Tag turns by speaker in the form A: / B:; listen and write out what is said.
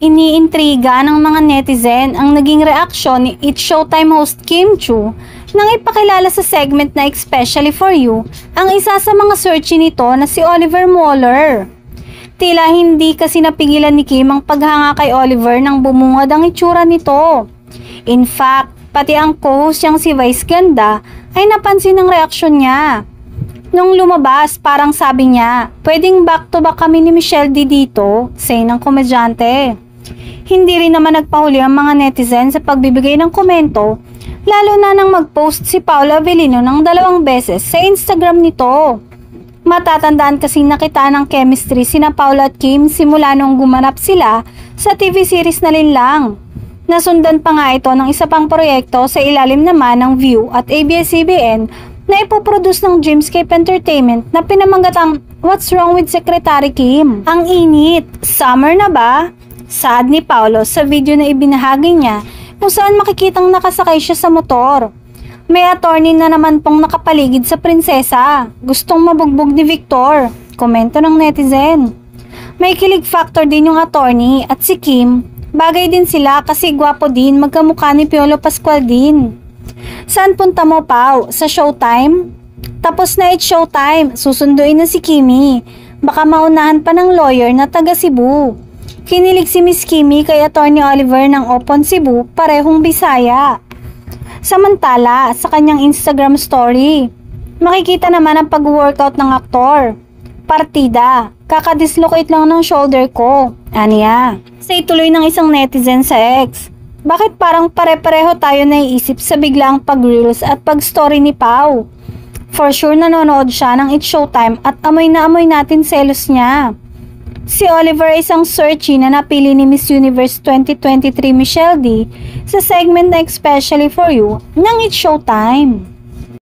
A: Iniintriga ng mga netizen ang naging reaksyon ni It's Showtime host Kim Chu nang ipakilala sa segment na Especially For You ang isa sa mga searchy nito na si Oliver Mueller. Tila hindi kasi napigilan ni Kim ang paghanga kay Oliver nang bumungad ang itsura nito. In fact, pati ang co-host niyang si Vice Ganda ay napansin ang reaksyon niya. Nung lumabas, parang sabi niya, pwedeng back to back kami ni Michelle D dito, say ng komedyante. Hindi rin naman nagpahuli ang mga netizen sa pagbibigay ng komento, lalo na nang mag-post si Paula Avellino ng 2 beses sa Instagram nito. Matatandaan kasing nakita ng chemistry sina Paula at Kim simula nung gumanap sila sa TV series na Linlang. Nasundan pa nga ito ng isa pang proyekto sa ilalim naman ng View at ABS-CBN na ipoproduce ng Dreamscape Entertainment na pinamagatang What's Wrong with Secretary Kim? Ang init! Summer na ba? Saad ni Paulo sa video na ibinahagi niya kung saan makikitang nakasakay siya sa motor. May attorney na naman pong nakapaligid sa prinsesa. Gustong mabugbog ni Victor. Komento ng netizen. May kilig factor din yung attorney at si Kim. Bagay din sila kasi gwapo din, magkamukha ni Piolo Pascual din. Saan punta mo, Pao? Sa Showtime? Tapos na It's Showtime. Susunduin na si Kimi. Baka maunahan pa ng lawyer na taga Cebu. Kinilig si Miss Kimi kay Attorney Oliver ng Opon Cebu, parehong Bisaya. Samantala, sa kanyang Instagram story, makikita naman ang pag-workout ng aktor. Partida, kakadislocate lang ng shoulder ko. Aniya. Say tuloy ng isang netizen sa X. Bakit parang pare-pareho tayo naiisip sa biglaang pag-reels at pag-story ni Pau? For sure nanonood siya ng It's Showtime at amoy na amoy natin selos niya. Si Oliver ay isang searchy na napili ni Miss Universe 2023 Michelle D sa segment na Especially For You ng It's Showtime.